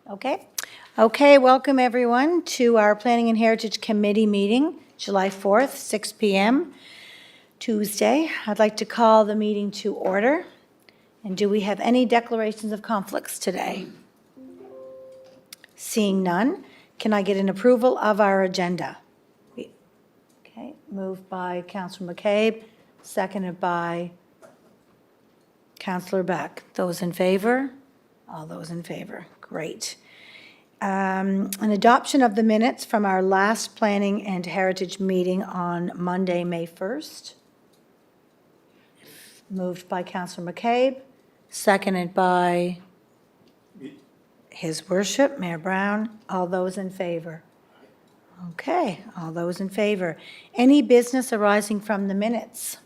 Okay. Okay, welcome everyone to our Planning and Heritage Committee meeting, July 4th, 6 PM, Tuesday. I'd like to call the meeting to order. And do we have any declarations of conflicts today? Seeing none, can I get an approval of our agenda? Okay, moved by Councillor McCabe, seconded by Councillor Beck. Those in favor? All those in favor. Great. An adoption of the minutes from our last Planning and Heritage meeting on Monday, May 1st. Moved by Councillor McCabe, seconded by His Worship, Mayor Brown. All those in favor? Okay, all those in favor. Any business arising from the minutes?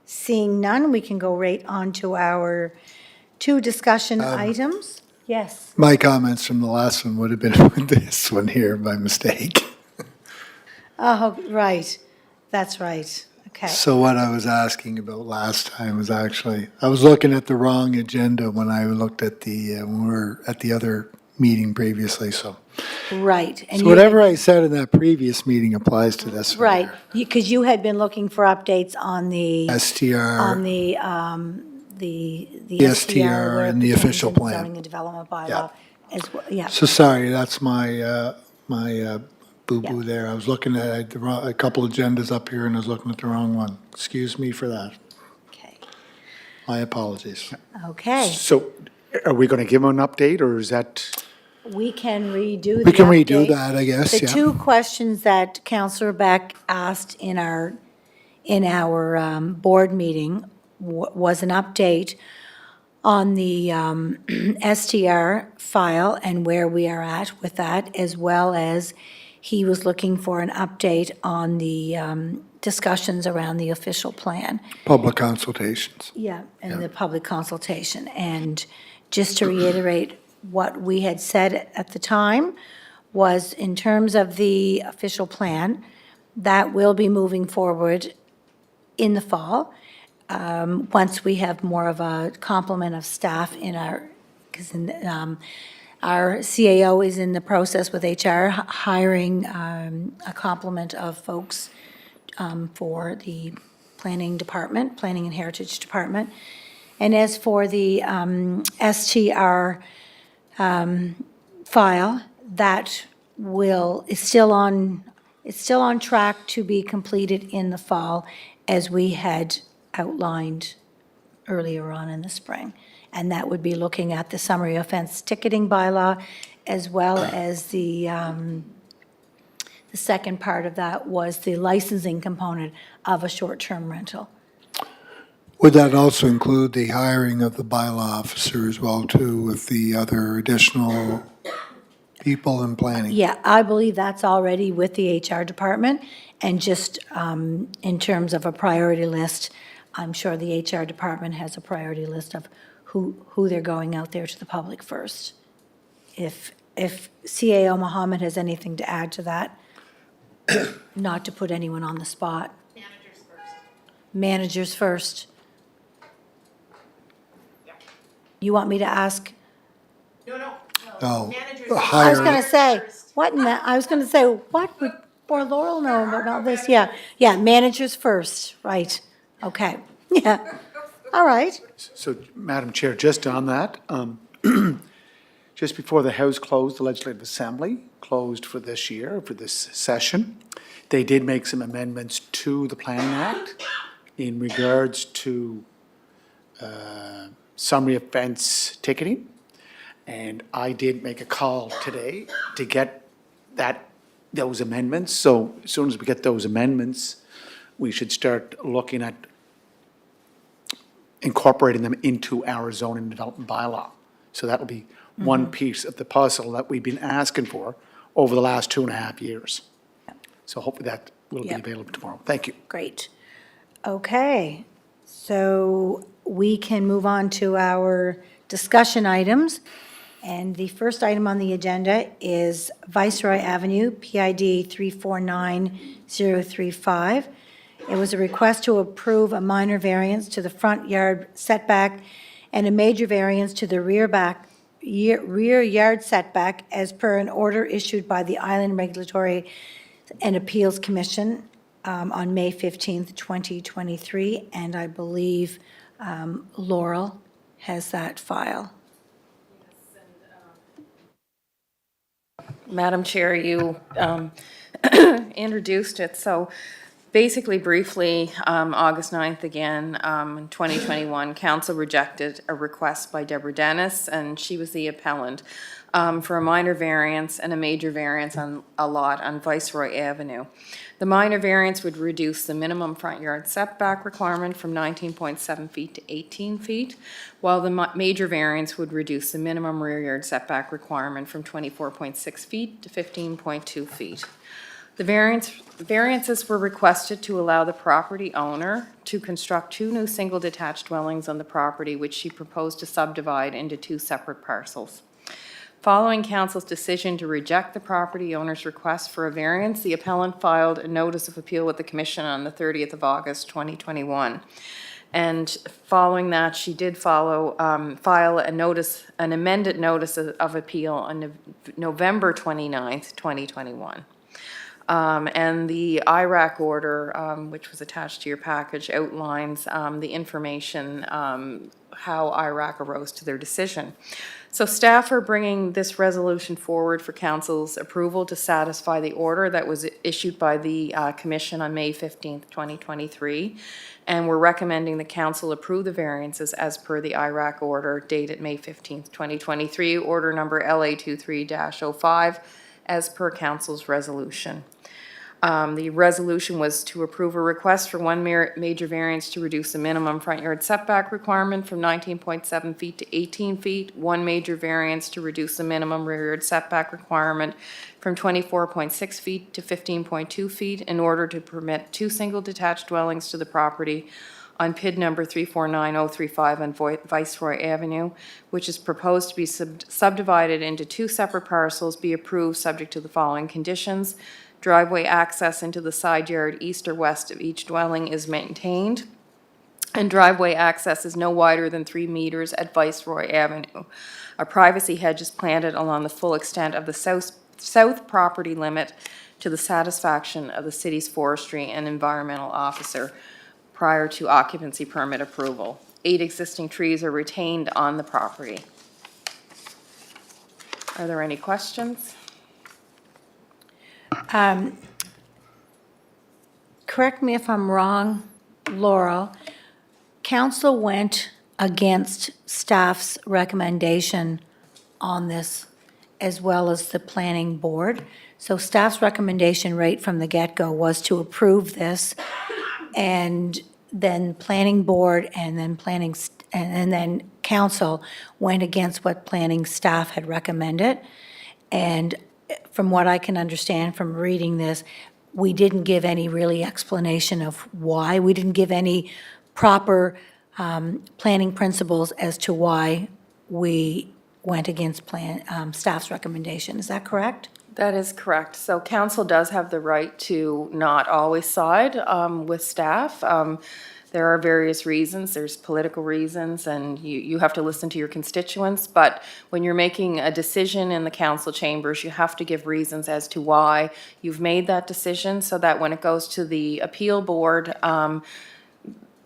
Seeing none, we can go right on to our two discussion items. Yes. My comments from the last one would have been with this one here by mistake. Oh, right. That's right. Okay. So what I was asking about last time was actually, I was looking at the wrong agenda when I looked at when we were at the other meeting previously, so. Right. And So you- whatever I said in that previous meeting applies to this one Right, here. because you had been looking for updates on the, on STR, the The STR. STR where it and the pertains official in the plan. Zoning and development bylaw as well, yeah. so sorry, that's my boo-boo there. I was looking at a couple agendas up here and I was looking at the wrong one. Excuse me for that. Okay. My apologies. Okay, So are we going to give them an update, or is that, we can redo the We can redo update. that, I guess, The yeah. two questions that Councillor Beck asked in our board meeting was an update on the STR file and where we are at with that, as well as he was looking for an update on the discussions around the official plan. Public consultations. Yeah, and the public consultation. And just to reiterate what we had said at the time was in terms of the official plan, that will be moving forward in the fall, once we have more of a complement of staff in our, because our CAO is in the process with HR hiring a complement of folks for the planning department, planning and heritage department. And as for the STR file, that is still on track to be completed in the fall, as we had outlined earlier on in the spring. And that would be looking at the summary offense ticketing bylaw, as well as the second part of that was the licensing component of a short-term rental. Would that also include the hiring of the bylaw officer as well, too, with the other additional people in planning? Yeah, I believe that's already with the HR department, and just in terms of a priority list, I'm sure the HR department has a priority list of who they're going out there to the public first. If CAO Mohammed has anything to add to that, not to put anyone on the spot. Managers first. Managers first. You want me to ask? No. No, Managers. the I was hire- gonna say, I was gonna say, what would poor Laurel know about all this? Yeah, managers first, right, okay, yeah, all right. so Madam Chair, just on that, just before the House closed, the Legislative Assembly closed for this year, for this session, they did make some amendments to the Planning Act in regards to summary offense ticketing. And I did make a call today to get those amendments. So as soon as we get those amendments, we should start looking at incorporating them into our zoning and development bylaw. So that will be one piece of the puzzle that we've been asking for over the last 2.5 years. So hopefully that will be Yep. available tomorrow. Thank you. Great. Okay, so we can move on to our discussion items. And the first item on the agenda is Viceroy Avenue, PID 349035. It was a request to approve a minor variance to the front yard setback and a major variance to the rear rear yard setback as per an order issued by the Island Regulatory and Appeals Commission on May 15th, 2023, and I believe Laurel has that file. Madam Chair, you introduced it, so basically, briefly, August 9th again, in 2021, council rejected a request by Deborah Dennis, and she was the appellant, for a minor variance and a major variance on a lot on Viceroy Avenue. The minor variance would reduce the minimum front yard setback requirement from 19.7 feet to 18 feet, while the major variance would reduce the minimum rear yard setback requirement from 24.6 feet to 15.2 feet. The variances were requested to allow the property owner to construct 2 new single detached dwellings on the property, which she proposed to subdivide into 2 separate parcels. Following council's decision to reject the property owner's request for a variance, the appellant filed a notice of appeal with the commission on the 30th of August, 2021. And following that, she did file an amended notice of appeal on November 29th, 2021. And the IRAC order, which was attached to your package, outlines the information, how IRAC arose to their decision. So staff are bringing this resolution forward for council's approval to satisfy the order that was issued by the commission on May 15th, 2023. And we're recommending the council approve the variances as per the IRAC order dated May 15th, 2023, order number LA23-05, as per council's resolution. The resolution was to approve a request for 1 major variance to reduce the minimum front yard setback requirement from 19.7 feet to 18 feet, 1 major variance to reduce the minimum rear yard setback requirement from 24.6 feet to 15.2 feet in order to permit 2 single detached dwellings to the property on PID number 349035 on Viceroy Avenue, which is proposed to be subdivided into 2 separate parcels, be approved subject to the following conditions. Driveway access into the side yard east or west of each dwelling is maintained, and driveway access is no wider than 3 meters at Viceroy Avenue. A privacy hedge is planted along the full extent of the south property limit to the satisfaction of the city's forestry and environmental officer prior to occupancy permit approval. 8 existing trees are retained on the property. Are there any questions? Correct me if I'm wrong, Laurel, council went against staff's recommendation on this as well as the planning board. So staff's recommendation right from the get-go was to approve this, and then planning board and then council went against what planning staff had recommended. And from what I can understand from reading this, we didn't give any really explanation of why. We didn't give any proper planning principles as to why we went against staff's recommendation. Is that correct? That is correct. So council does have the right to not always side with staff. There are various reasons. There's political reasons, and you have to listen to your constituents. But when you're making a decision in the council chambers, you have to give reasons as to why you've made that decision, so that when it goes to the appeal board,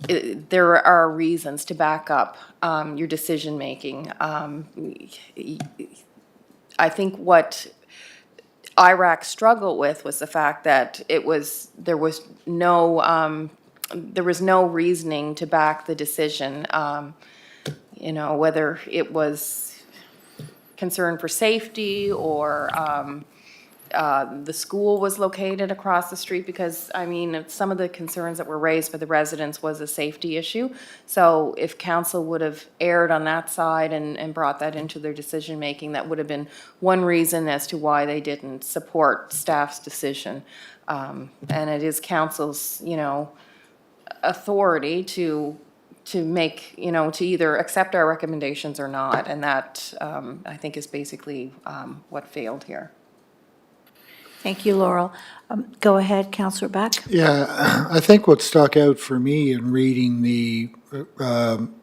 there are reasons to back up your decision-making. I think what IRAC struggled with was the fact that there was no reasoning to back the decision, whether it was concern for safety or the school was located across the street, because, I mean, some of the concerns that were raised by the residents was a safety issue. So if council would have erred on that side and brought that into their decision-making, that would have been one reason as to why they didn't support staff's decision. And it is council's, authority to make, to either accept our recommendations or not. And that, I think, is basically what failed here. Thank you, Laurel. Go ahead, Councillor Beck. Yeah, I think what stuck out for me in reading the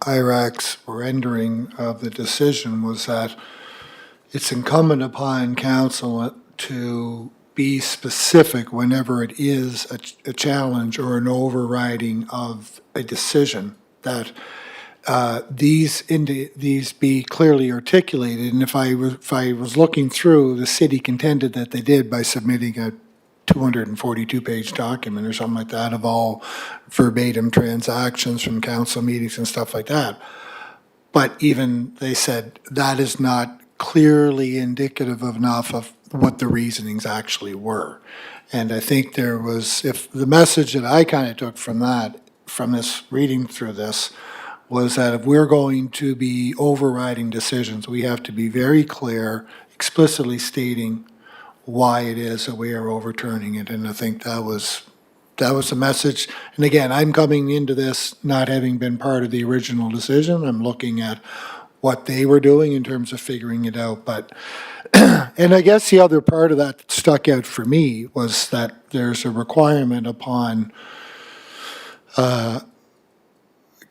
IRAC's rendering of the decision was that it's incumbent upon council to be specific whenever it is a challenge or an overriding of a decision, that these be clearly articulated. And if I was looking through, the city contended that they did by submitting a 242-page document or something like that of all verbatim transactions from council meetings and stuff like that. But even they said that is not clearly indicative enough of what the reasonings actually were. And I think there was, if the message that I kind of took from that, from this reading through this, was that if we're going to be overriding decisions, we have to be very clear, explicitly stating why it is that we are overturning it. And I think that was the message. And again, I'm coming into this not having been part of the original decision. I'm looking at what they were doing in terms of figuring it out. But, and I guess the other part of that that stuck out for me was that there's a requirement upon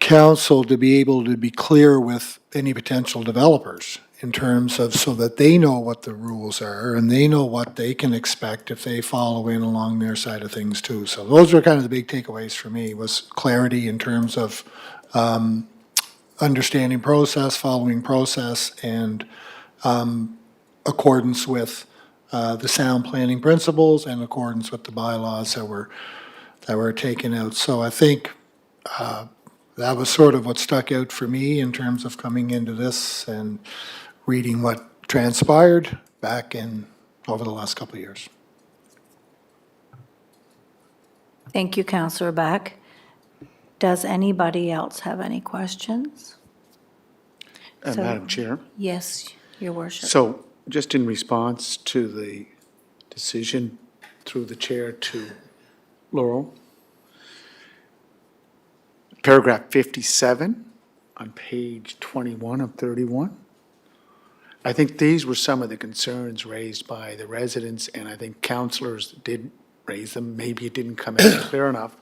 council to be able to be clear with any potential developers in terms of, so that they know what the rules are and they know what they can expect if they follow in along their side of things too. So those were kind of the big takeaways for me, was clarity in terms of understanding process, following process, and accordance with the sound planning principles and accordance with the bylaws that were taken out. So I think that was sort of what stuck out for me in terms of coming into this and reading what transpired back in, over the last couple of years. Thank you, Councillor Beck. Does anybody else have any questions? So- Madam Chair. Yes, Your Worship. So just in response to the decision through the chair to Laurel, paragraph 57 on page 21 of 31, I think these were some of the concerns raised by the residents, and I think councillors did raise them. Maybe it didn't come out clear enough.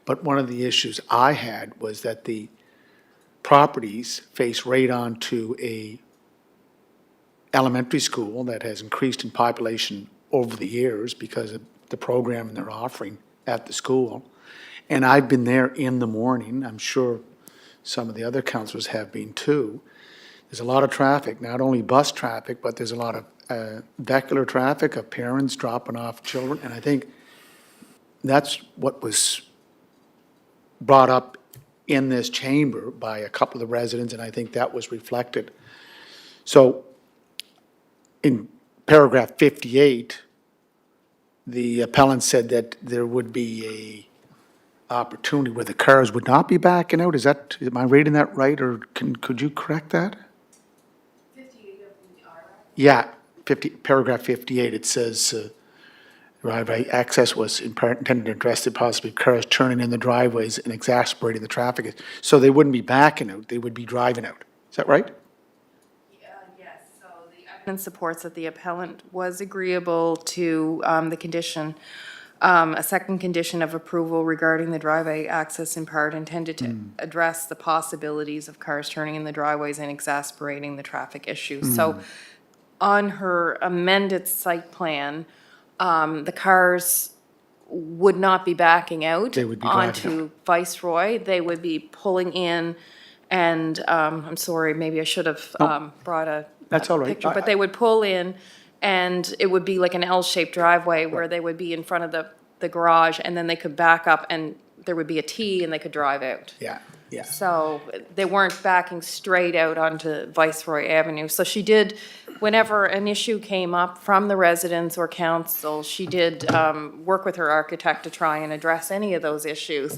But one of the issues I had was that the properties face right onto a elementary school that has increased in population over the years because of the program they're offering at the school. And I've been there in the morning. I'm sure some of the other councillors have been too. There's a lot of traffic, not only bus traffic, but there's a lot of vehicular traffic of parents dropping off children. And I think that's what was brought up in this chamber by a couple of the residents, and I think that was reflected. So in paragraph 58, the appellant said that there would be a opportunity where the cars would not be backing out. Am I reading that right, or could you correct that? 58 of the RF. Yeah, paragraph 58, it says, driveway access was in part intended to address the possibility of cars turning in the driveways and exacerbating the traffic. So they wouldn't be backing out, they would be driving out. Is that right? Yes, so the evidence supports that the appellant was agreeable to the condition, a second condition of approval regarding the driveway access in part intended to address the possibilities of cars turning in the driveways and exacerbating the traffic issues. So on her amended site plan, the cars would not be backing out They would be driving onto Viceroy. They would be pulling in, and I'm sorry, maybe I should have brought a That's all right. picture, but they would pull in, and it would be like an L-shaped driveway where they would be in front of the garage, and then they could back up, and there would be a T, and they could drive out. Yeah, yeah. So they weren't backing straight out onto Viceroy Avenue. So she did, whenever an issue came up from the residents or council, she did work with her architect to try and address any of those issues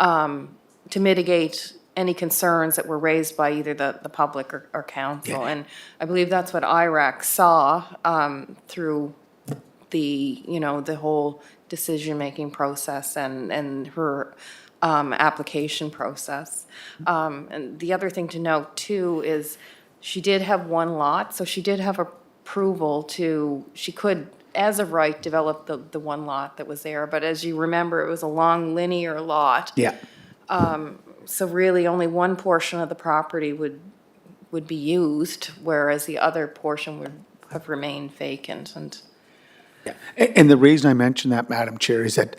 to mitigate any concerns that were raised by either the public or council. Yeah. And I believe that's what IRAC saw through the, the whole decision-making process and her application process. And the other thing to note too is she did have one lot, so she did have approval she could, as of right, develop the one lot that was there. But as you remember, it was a long linear lot. Yeah, So really, only one portion of the property would would be used, whereas the other portion would have remained vacant. And And the reason I mention that, Madam Chair, is that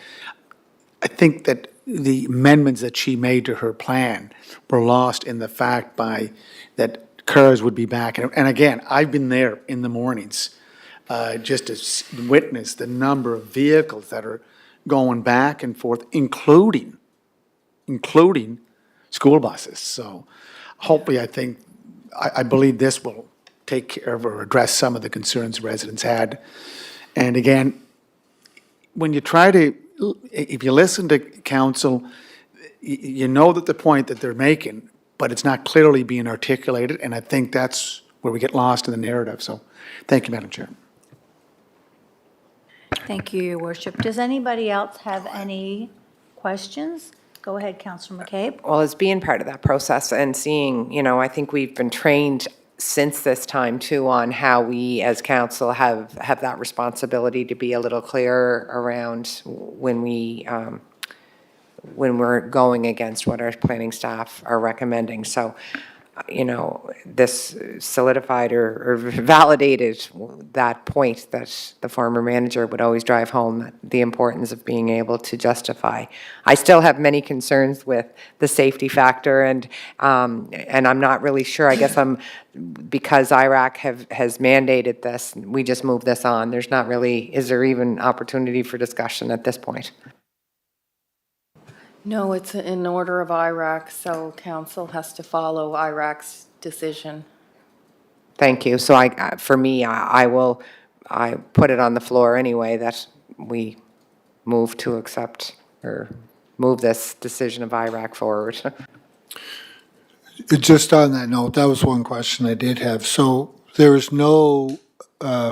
I think that the amendments that she made to her plan were lost in the fact that cars would be back. And again, I've been there in the mornings, just to witness the number of vehicles that are going back and forth, including school buses. So hopefully, I believe this will take care of or address some of the concerns residents had. And again, when you try to, if you listen to council, you know that the point that they're making, but it's not clearly being articulated, and I think that's where we get lost in the narrative. So, thank you, Madam Chair. Thank you, Your Worship. Does anybody else have any questions? Go ahead, Councillor McCabe. Well, as being part of that process and seeing, I think we've been trained since this time too on how we as council have that responsibility to be a little clearer around when we're going against what our planning staff are recommending. So, this solidified or validated that point that the former manager would always drive home, the importance of being able to justify. I still have many concerns with the safety factor, and I'm not really sure. I guess because IRAC has mandated this, we just move this on. There's not really, is there even opportunity for discussion at this point? no, it's in order of IRAC, so council has to follow IRAC's decision. Thank you. So for me, I put it on the floor anyway that we move to accept or move this decision of IRAC forward. Just on that note, that was one question I did have. So there is no, because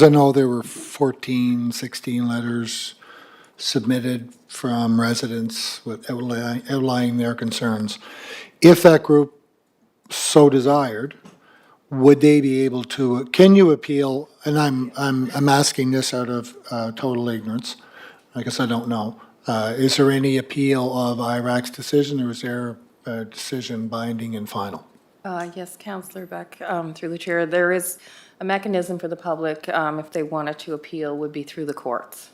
I know there were 14, 16 letters submitted from residents with outlining their concerns. If that group so desired, would they be able to, can you appeal, and I'm asking this out of total ignorance, I guess I don't know. Is there any appeal of IRAC's decision, or is there a decision binding and final? Yes, Councillor Beck, through the chair, there is a mechanism for the public, if they wanted to appeal, would be through the courts.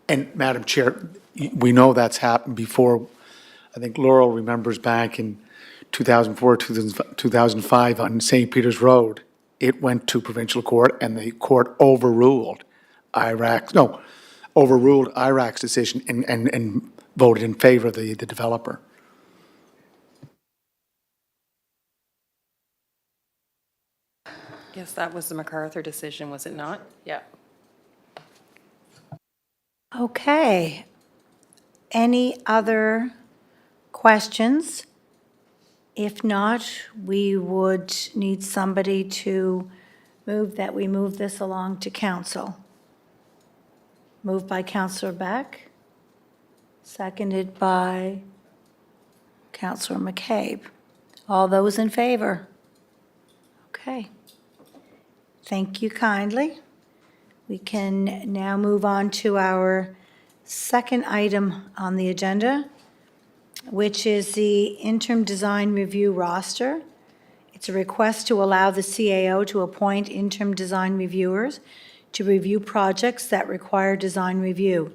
And Madam Chair, we know that's happened before. I think Laurel remembers back in 2004, 2005 on St. Peter's Road, it went to provincial court and the court overruled IRAC's decision and voted in favor of the developer. Yes, that was the MacArthur decision, was it not? Yeah. Okay. Any other questions? If not, we would need somebody to move that we move this along to council. Moved by Councillor Beck, seconded by Councillor McCabe. All those in favor? Okay. Thank you kindly. We can now move on to our second item on the agenda, which is the interim design review roster. It's a request to allow the CAO to appoint interim design reviewers to review projects that require design review.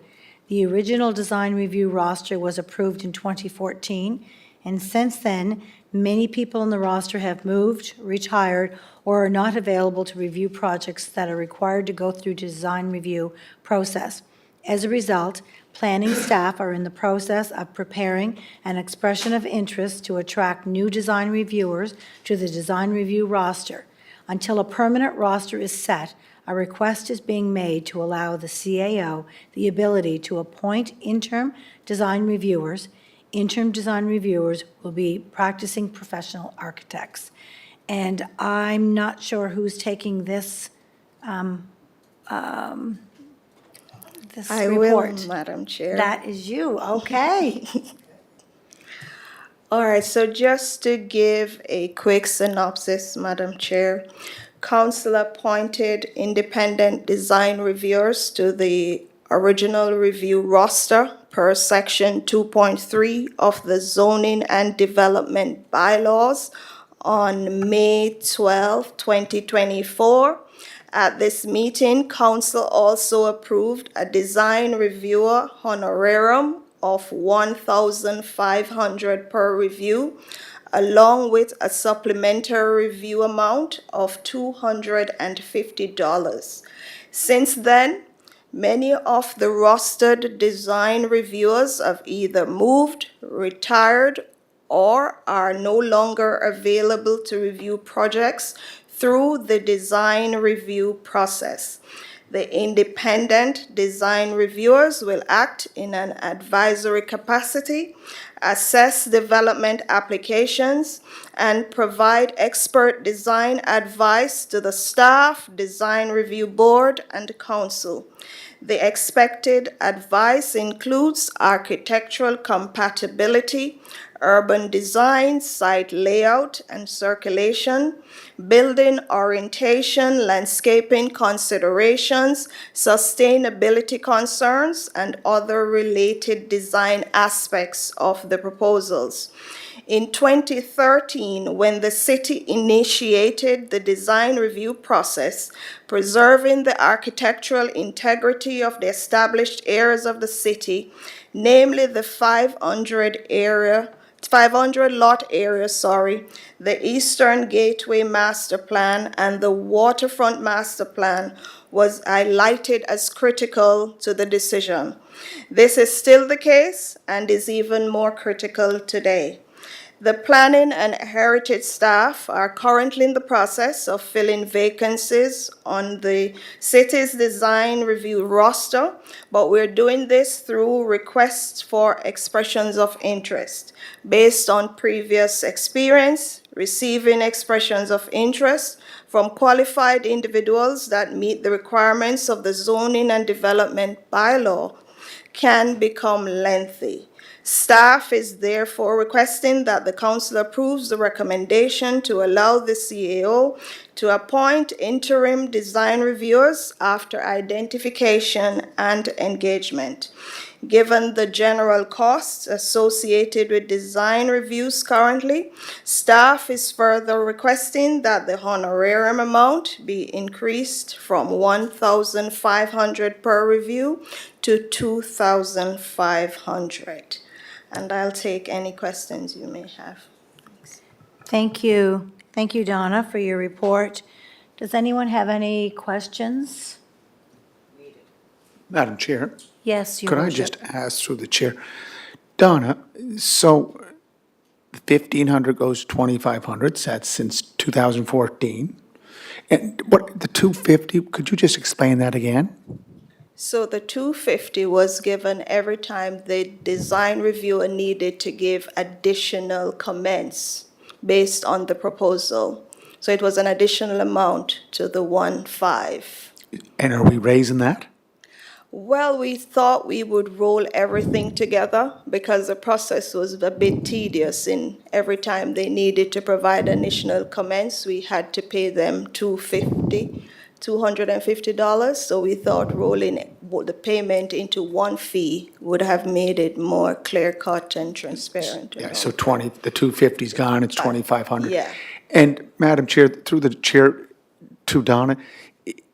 The original design review roster was approved in 2014, and since then, many people in the roster have moved, retired, or are not available to review projects that are required to go through the design review process. As a result, planning staff are in the process of preparing an expression of interest to attract new design reviewers to the design review roster. Until a permanent roster is set, a request is being made to allow the CAO the ability to appoint interim design reviewers. Interim design reviewers will be practicing professional architects. And I'm not sure who's taking this this I will, report. Madam Chair. That is you, okay. All right, so just to give a quick synopsis, Madam Chair, Council appointed independent design reviewers to the original review roster per Section 2.3 of the Zoning and Development Bylaws on May 12, 2024. At this meeting, council also approved a design reviewer honorarium of $1,500 per review, along with a supplementary review amount of $250. Since then, many of the rostered design reviewers have either moved, retired, or are no longer available to review projects through the design review process. The independent design reviewers will act in an advisory capacity, assess development applications, and provide expert design advice to the staff, design review board, and council. The expected advice includes architectural compatibility, urban design, site layout and circulation, building orientation, landscaping considerations, sustainability concerns, and other related design aspects of the proposals. In 2013, when the city initiated the design review process, preserving the architectural integrity of the established areas of the city, namely the 500 lot area, the Eastern Gateway Master Plan and the Waterfront Master Plan was highlighted as critical to the decision. This is still the case and is even more critical today. The planning and heritage staff are currently in the process of filling vacancies on the city's design review roster, but we're doing this through requests for expressions of interest. Based on previous experience, receiving expressions of interest from qualified individuals that meet the requirements of the zoning and development bylaw can become lengthy. Staff is therefore requesting that the council approves the recommendation to allow the CAO to appoint interim design reviewers after identification and engagement. Given the general costs associated with design reviews currently, staff is further requesting that the honorarium amount be increased from $1,500 per review to $2,500. And I'll take any questions you may have. Thank you. Thank you, Donna, for your report. Does anyone have any questions? Madam Chair, Yes, Your could I Worship. just ask through the chair? Donna, so the 1,500 goes to 2,500, that's since 2014. And what, the 250, could you just explain that again? So the $250 was given every time the design reviewer needed to give additional comments based on the proposal. So it was an additional amount to the 1.5. And are we raising that? Well, we thought we would roll everything together because the process was a bit tedious. In every time they needed to provide additional comments, we had to pay them $250. So we thought rolling the payment into one fee would have made it more clear-cut and transparent. Yeah, so 20, the 250's gone, it's 2,500. Yeah. And Madam Chair, through the chair to Donna,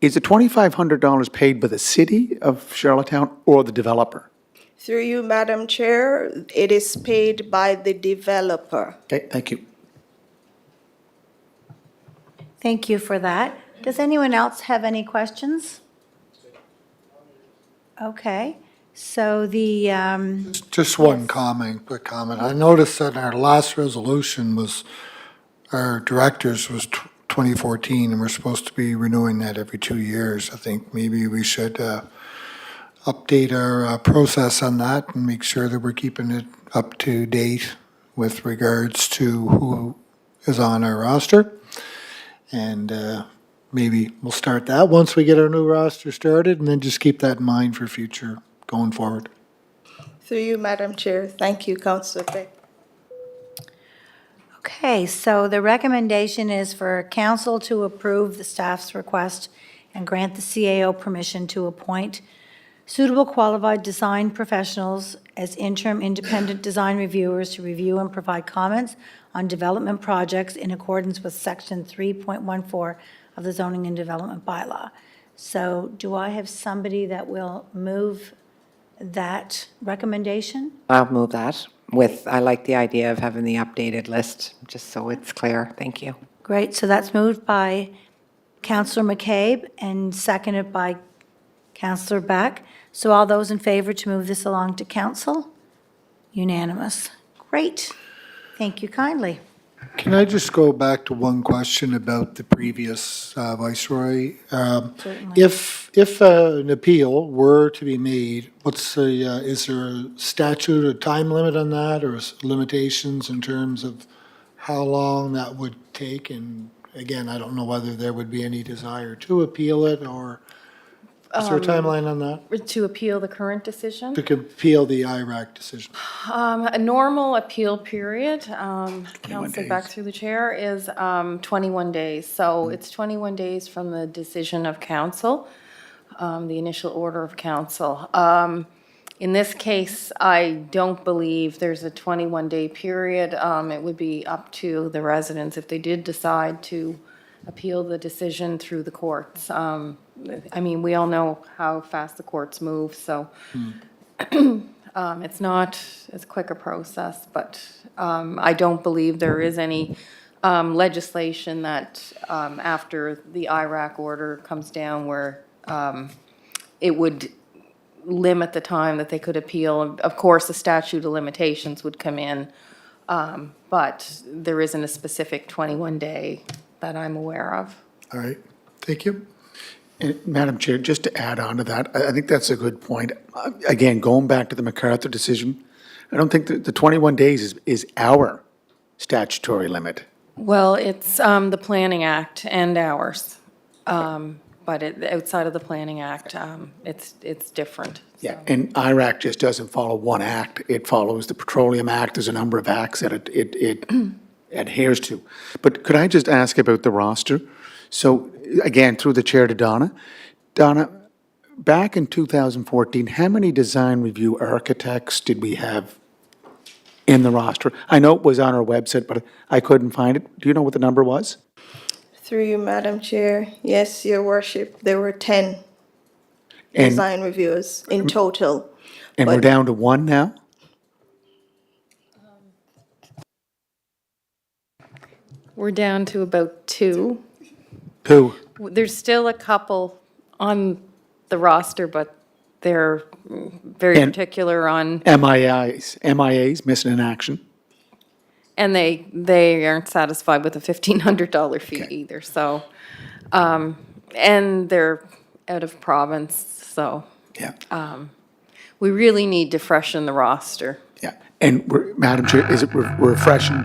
is the $2,500 paid by the city of Charlottetown or the developer? Through you, Madam Chair, it is paid by the developer. Okay, thank you. Thank you for that. Does anyone else have any questions? Okay, so the, Just one Yes. quick comment. I noticed that our last resolution was, our directors was 2014, and we're supposed to be renewing that every 2 years. I think maybe we should update our process on that and make sure that we're keeping it up to date with regards to who is on our roster. And maybe we'll start that once we get our new roster started, and then just keep that in mind for future going forward. Through you, Madam Chair. Thank you, Councillor Beck. okay, so the recommendation is for council to approve the staff's request and grant the CAO permission to appoint suitable qualified design professionals as interim independent design reviewers to review and provide comments on development projects in accordance with Section 3.14 of the Zoning and Development Bylaw. So do I have somebody that will move that recommendation? I'll move that with, I like the idea of having the updated list, just so it's clear. Thank you. Great, so that's moved by Councillor McCabe and seconded by Councillor Beck. So all those in favor to move this along to council? Unanimous. Great. Thank you kindly. Can I just go back to one question about the previous Viceroy? Certainly. If an appeal were to be made, is there a statute, a time limit on that, or limitations in terms of how long that would take? And again, I don't know whether there would be any desire to appeal it, or is there a timeline on that? To appeal the current decision? To appeal the IRAC decision? A normal appeal period, Councillor Beck through the chair, is 21 days. So it's 21 days from the decision of council, the initial order of council. In this case, I don't believe there's a 21-day period. It would be up to the residents if they did decide to appeal the decision through the courts. I mean, we all know how fast the courts move, so it's not as quick a process, but I don't believe there is any legislation that after the IRAC order comes down where it would limit the time that they could appeal. Of course, the statute of limitations would come in, but there isn't a specific 21-day that I'm aware of. All right, thank you. And Madam Chair, just to add on to that, I think that's a good point. Again, going back to the MacArthur decision, I don't think that the 21 days is our statutory limit. Well, it's the Planning Act and ours, but outside of the Planning Act, it's different. Yeah, and IRAC just doesn't follow one act. It follows the Petroleum Act. There's a number of acts that it adheres to. But could I just ask about the roster? So again, through the chair to Donna. Donna, back in 2014, how many design review architects did we have in the roster? I know it was on our website, but I couldn't find it. Do you know what the number was? Through you, Madam Chair. Yes, Your Worship, there were 10 And, design reviewers in total. and we're but- down to one now? We're down to about 2. Two. There's still a couple on the roster, but they're very And- particular on, MIAs, missing in action. and they aren't satisfied with the $1,500 fee Okay. either, so, and they're out of province, so Yeah, we really need to freshen the roster. yeah. And Madam Chair, is it refreshing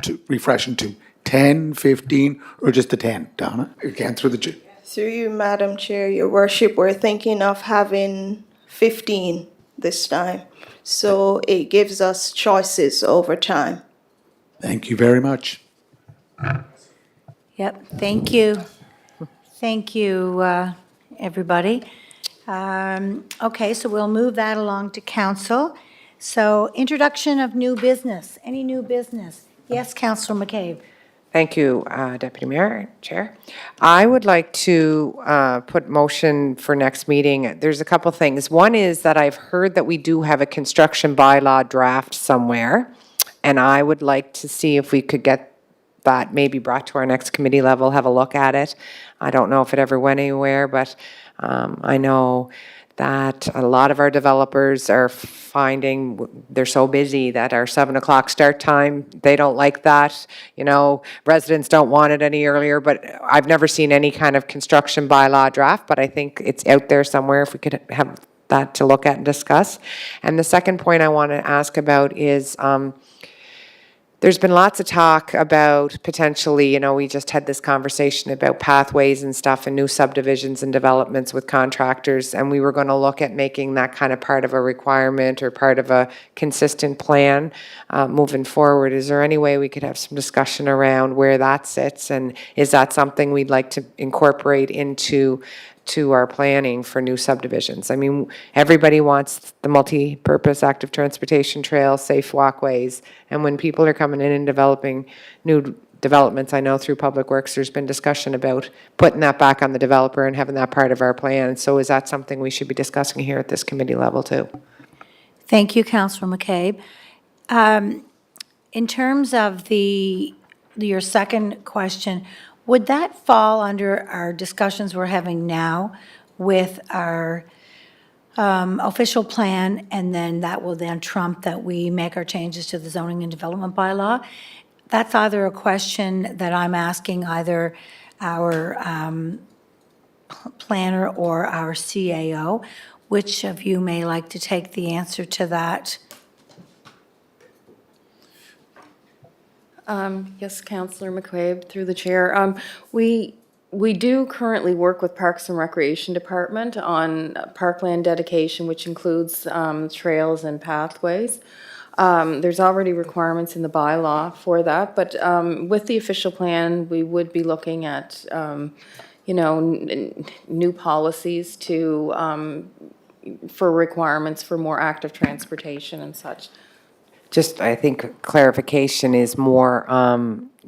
to 10, 15, or just the 10? Donna, again, through the chair. Through you, Madam Chair, Your Worship, we're thinking of having 15 this time. So it gives us choices over time. Thank you very much. Yep, thank you. Thank you, everybody. Okay, so we'll move that along to council. So introduction of new business. Any new business? Yes, Councillor McCabe. Thank you, Deputy Mayor, Chair. I would like to put motion for next meeting. There's a couple things. One is that I've heard that we do have a construction bylaw draft somewhere, and I would like to see if we could get that maybe brought to our next committee level, have a look at it. I don't know if it ever went anywhere, but I know that a lot of our developers are finding they're so busy that our 7 o'clock start time, they don't like that. You know, residents don't want it any earlier, but I've never seen any kind of construction bylaw draft, but I think it's out there somewhere if we could have that to look at and discuss. And the second point I want to ask about is, there's been lots of talk about potentially, you know, we just had this conversation about pathways and stuff and new subdivisions and developments with contractors, and we were going to look at making that kind of part of a requirement or part of a consistent plan moving forward. Is there any way we could have some discussion around where that sits, and is that something we'd like to incorporate into to our planning for new subdivisions. I mean, everybody wants the multi-purpose active transportation trails, safe walkways, and when people are coming in and developing new developments, I know through Public Works, there's been discussion about putting that back on the developer and having that part of our plan. So is that something we should be discussing here at this committee level too? Thank you, Councillor McCabe. In terms of your second question, would that fall under our discussions we're having now with our official plan, and then that will then trump that we make our changes to the zoning and development bylaw? That's either a question that I'm asking either our planner or our CAO. Which of you may like to take the answer to that? Yes, Councillor McCabe, through the chair. We do currently work with Parks and Recreation Department on parkland dedication, which includes trails and pathways. There's already requirements in the bylaw for that, but with the official plan, we would be looking at, new policies for requirements for more active transportation and such. Just, I think clarification is more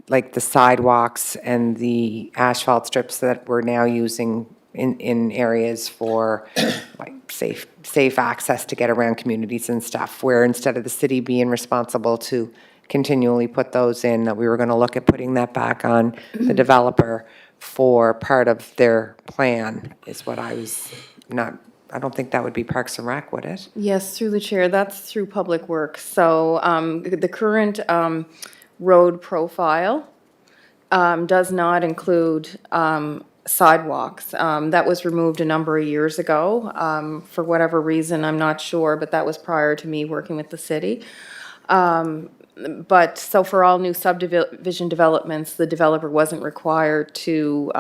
like the sidewalks and the asphalt strips that we're now using in areas for like safe access to get around communities and stuff, where instead of the city being responsible to continually put those in, that we were going to look at putting that back on the developer for part of their plan, is what I was not, I don't think that would be Parks and Rec, would it? Yes, through the chair, that's through Public Works. So the current road profile does not include sidewalks. That was removed a number of years ago. For whatever reason, I'm not sure, but that was prior to me working with the city. But so for all new subdivision developments, the developer wasn't required to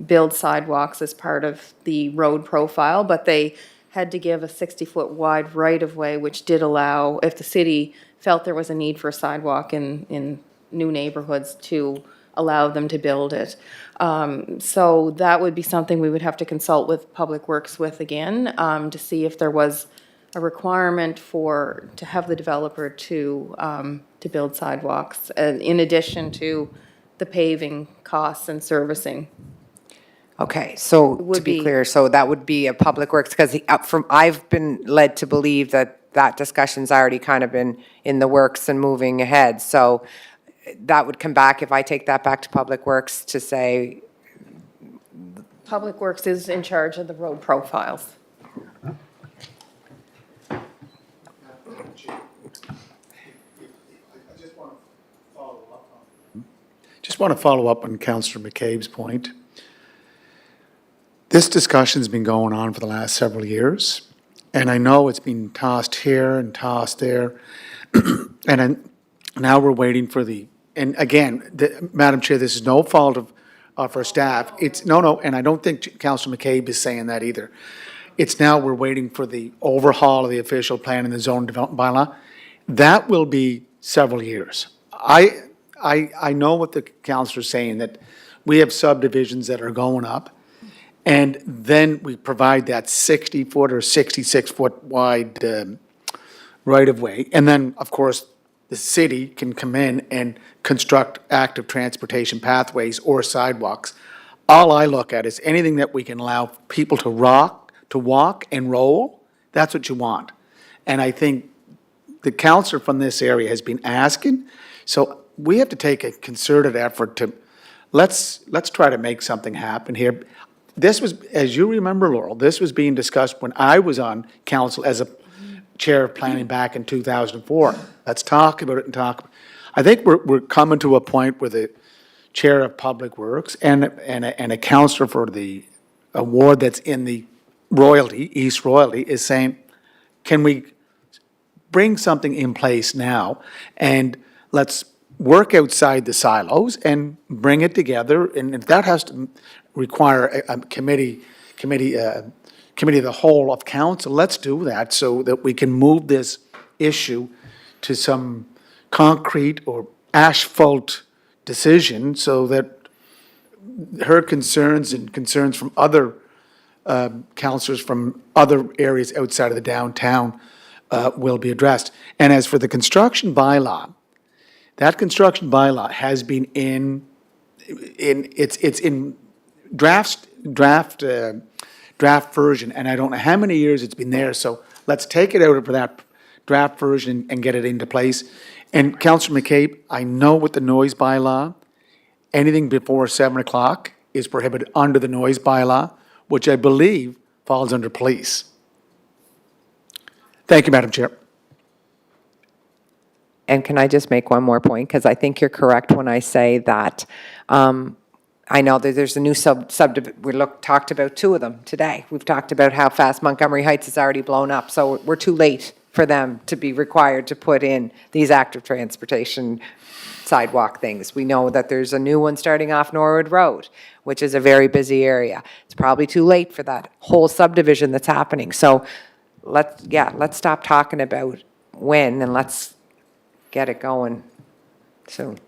build sidewalks as part of the road profile, but they had to give a 60-foot wide right-of-way, which did allow, if the city felt there was a need for a sidewalk in new neighborhoods, to allow them to build it. So that would be something we would have to consult with Public Works with again, to see if there was a requirement to have the developer to build sidewalks, in addition to the paving costs and servicing. Okay, so to would be be- clear, so that would be a Public Works, because I've been led to believe that discussion's already kind of been in the works and moving ahead. So that would come back, if I take that back to Public Works to say, Public Works is in charge of the road profiles. Just want to follow up on Councillor McCabe's point. This discussion's been going on for the last several years, and I know it's been tossed here and tossed there. Now we're waiting for and again, Madam Chair, this is no fault of our staff. It's, no, and I don't think Councillor McCabe is saying that either. It's now we're waiting for the overhaul of the official plan and the zone development bylaw. That will be several years. I know what the councillor's saying, that we have subdivisions that are going up, and then we provide that 60-foot or 66-foot wide right-of-way. And then, of course, the city can come in and construct active transportation pathways or sidewalks. All I look at is anything that we can allow people to walk and roll, that's what you want. And I think the councillor from this area has been asking, so we have to take a concerted effort to, let's try to make something happen here. This was, as you remember, Laurel, this was being discussed when I was on council as a chair of planning back in 2004. Let's talk about it and talk. I think we're coming to a point where the chair of Public Works and a councillor for the award that's in the royalty, East Royalty, is saying, can we bring something in place now, and let's work outside the silos and bring it together, and if that has to require a committee of the whole of council, let's do that so that we can move this issue to some concrete or asphalt decision, so that her concerns and concerns from other councillors from other areas outside of the downtown will be addressed. And as for the construction bylaw, that construction bylaw has been it's in draft version, and I don't know how many years it's been there, so let's take it out of that draft version and get it into place. And Councillor McCabe, I know with the noise bylaw, anything before 7 o'clock is prohibited under the noise bylaw, which I believe falls under police. Thank you, Madam Chair. And can I just make one more point? Because I think you're correct when I say that, I know that there's a new talked about two of them today. We've talked about how fast Montgomery Heights is already blown up, so we're too late for them to be required to put in these active transportation sidewalk things. We know that there's a new one starting off Norwood Road, which is a very busy area. It's probably too late for that whole subdivision that's happening. So let's stop talking about when, and let's get it going soon.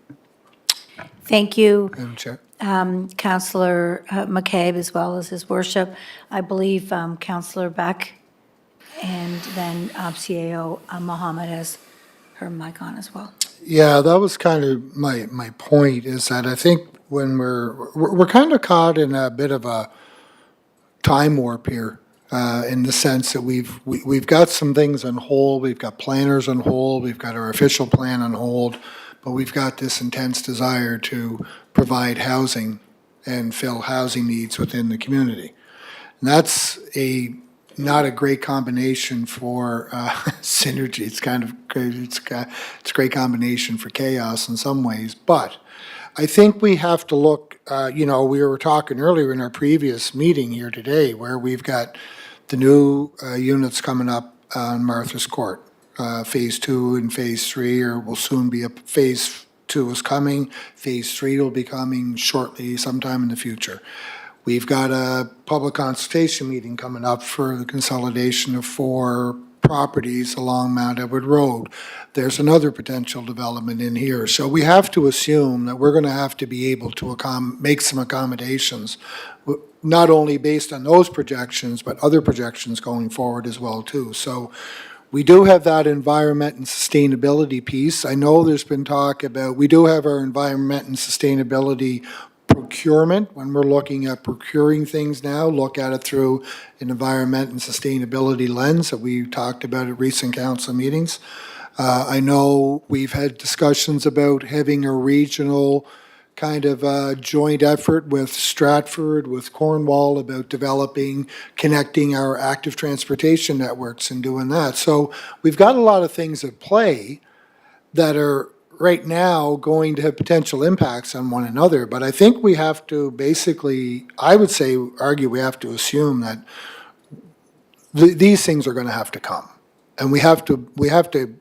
Thank you, Madam Chair. Councillor McCabe, as well as his worship. I believe Councillor Beck and then CAO Mohammed has her mic on as well. Yeah, that was kind of my point, is that I think when we're kind of caught in a bit of a time warp here, in the sense that we've got some things on hold, we've got planners on hold, we've got our official plan on hold, but we've got this intense desire to provide housing and fill housing needs within the community. And that's not a great combination for synergy. It's kind of great. It's a great combination for chaos in some ways. But I think we have to look. We were talking earlier in our previous meeting here today, where we've got the new units coming up on Martha's Court. Phase 2 and Phase 3, or will soon be up. Phase 2 is coming. Phase 3 will be coming shortly, sometime in the future. We've got a public consultation meeting coming up for the consolidation of 4 properties along Mount Edward Road. There's another potential development in here. So we have to assume that we're going to have to be able to make some accommodations, not only based on those projections, but other projections going forward as well, too. So we do have that environment and sustainability piece. I know there's been talk about, we do have our environment and sustainability procurement. When we're looking at procuring things now, look at it through an environment and sustainability lens that we talked about at recent council meetings. I know we've had discussions about having a regional kind of joint effort with Stratford, with Cornwall, about connecting our active transportation networks and doing that. So we've got a lot of things at play that are right now going to have potential impacts on one another. But I think we have to basically, I would say, we have to assume that these things are going to have to come. And we have to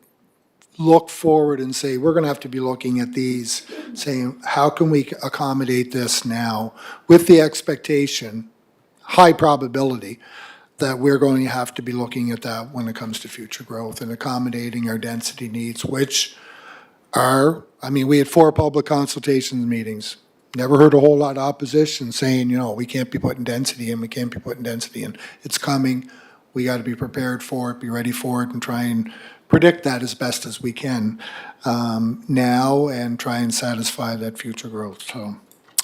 look forward and say, we're going to have to be looking at these, saying, how can we accommodate this now, with the expectation, high probability, that we're going to have to be looking at that when it comes to future growth and accommodating our density needs, which we had 4 public consultations meetings. Never heard a whole lot of opposition saying, we can't be putting density in, we can't be putting density in. It's coming. We got to be prepared for it, be ready for it, and try and predict that as best as we can now, and try and satisfy that future growth. So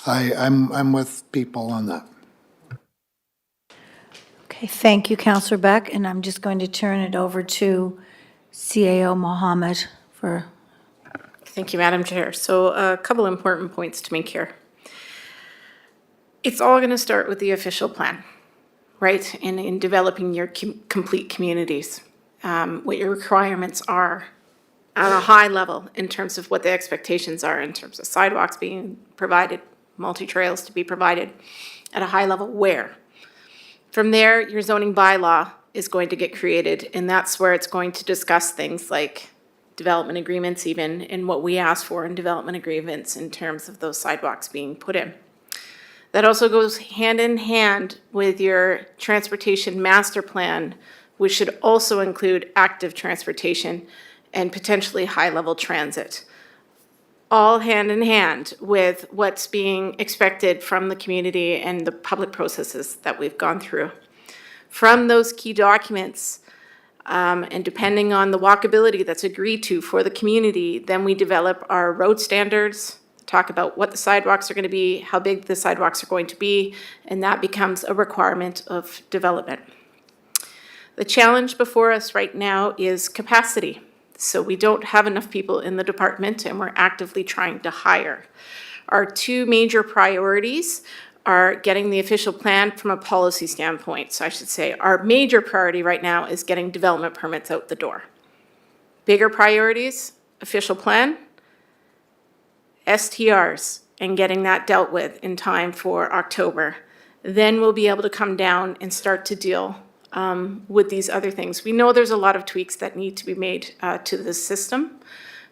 I'm with people on that. Okay, thank you, Councillor Beck, and I'm just going to turn it over to CAO Mohammed for. Thank you, Madam Chair. So a couple important points to make here. It's all going to start with the official plan, right? And in developing your complete communities, what your requirements are at a high level in terms of what the expectations are in terms of sidewalks being provided, multi-trails to be provided at a high level where. From there, your zoning bylaw is going to get created, and that's where it's going to discuss things like development agreements even, and what we ask for in development agreements in terms of those sidewalks being put in. That also goes hand in hand with your transportation master plan, which should also include active transportation and potentially high-level transit. All hand in hand with what's being expected from the community and the public processes that we've gone through. From those key documents, and depending on the walkability that's agreed to for the community, then we develop our road standards, talk about what the sidewalks are going to be, how big the sidewalks are going to be, and that becomes a requirement of development. The challenge before us right now is capacity. So we don't have enough people in the department, and we're actively trying to hire. Our two major priorities are getting the official plan from a policy standpoint. So I should say our major priority right now is getting development permits out the door. Bigger priorities, official plan, STRs, and getting that dealt with in time for October. Then we'll be able to come down and start to deal with these other things. We know there's a lot of tweaks that need to be made to this system,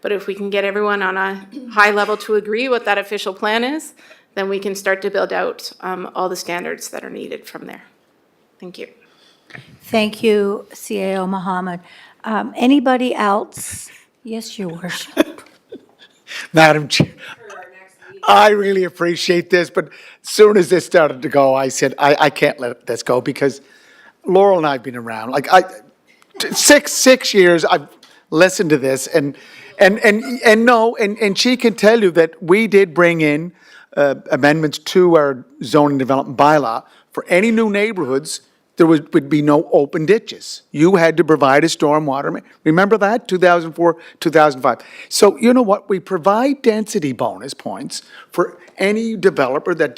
but if we can get everyone on a high level to agree what that official plan is, then we can start to build out all the standards that are needed from there. Thank you. Thank you, CAO Mohammed. Anybody else? Yes, Your Worship. Madam Chair, I really appreciate this, but as soon as this started to go, I said, I can't let this go because Laurel and I have been around, like six years, I've listened to this and she can tell you that we did bring in amendments to our zoning development bylaw. For any new neighborhoods, there would be no open ditches. You had to provide a stormwater, remember that, 2004, 2005. So you know what, we provide density bonus points for any developer that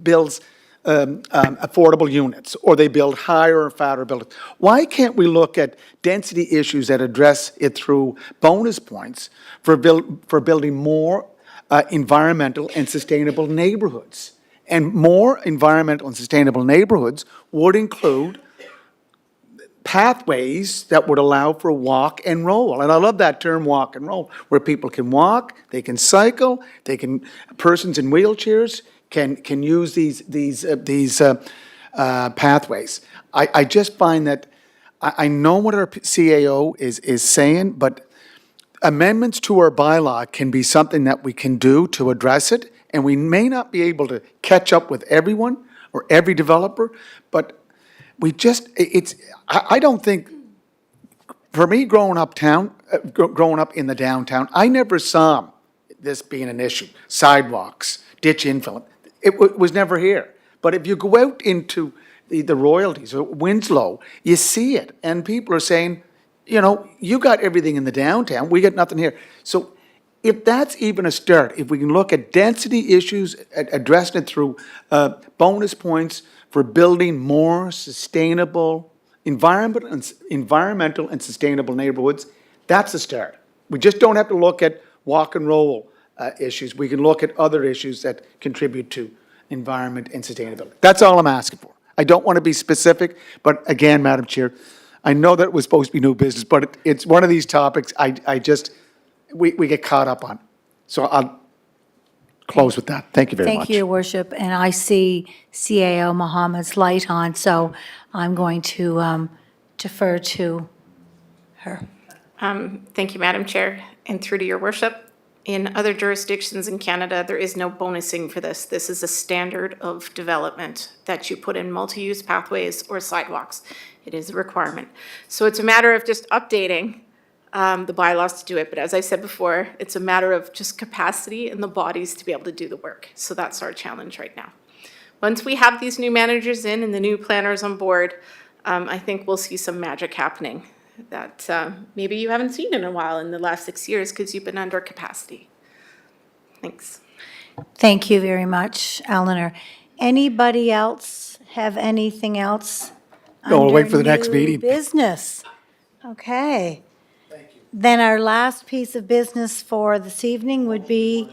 builds affordable units, or they build higher or fatter buildings. Why can't we look at density issues that address it through bonus points for building more environmental and sustainable neighborhoods? And more environmental and sustainable neighborhoods would include pathways that would allow for walk and roll. And I love that term, walk and roll, where people can walk, they can cycle, persons in wheelchairs can use these pathways. I just find that, I know what our CAO is saying, but amendments to our bylaw can be something that we can do to address it, and we may not be able to catch up with everyone or every developer, but we just, I don't think, for me, growing up in the downtown, I never saw this being an issue. Sidewalks, ditch infill, it was never here. But if you go out into the royalties or Winslow, you see it, and people are saying, you know, you got everything in the downtown, we got nothing here. So if that's even a start, if we can look at density issues, addressing it through bonus points for building more sustainable, environmental and sustainable neighborhoods, that's a start. We just don't have to look at walk and roll issues. We can look at other issues that contribute to environment and sustainability. That's all I'm asking for. I don't want to be specific, but again, Madam Chair, I know that it was supposed to be new business, but it's one of these topics we get caught up on. So I'll close with that. Thank you very much. Thank you, Your Worship. And I see CAO Mohammed's light on, so I'm going to defer to her. Thank you, Madam Chair, and through to Your Worship. In other jurisdictions in Canada, there is no bonusing for this. This is a standard of development that you put in multi-use pathways or sidewalks. It is a requirement. So it's a matter of just updating the bylaws to do it. But as I said before, it's a matter of just capacity and the bodies to be able to do the work. So that's our challenge right now. Once we have these new managers in and the new planners on board, I think we'll see some magic happening that maybe you haven't seen in a while in the last 6 years because you've been under capacity. Thanks. Thank you very much, Eleanor. Anybody else have anything else? No, we'll wait for the under next new meeting. Business. Okay. Thank you. Then our last piece of business for this evening would be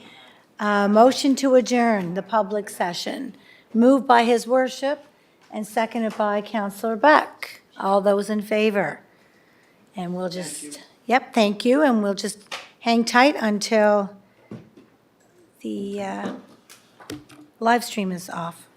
a motion to adjourn the public session. Moved by His Worship and seconded by Councillor Beck. All those in favor? And we'll just, yep, thank you, and we'll just hang tight until the live stream is off.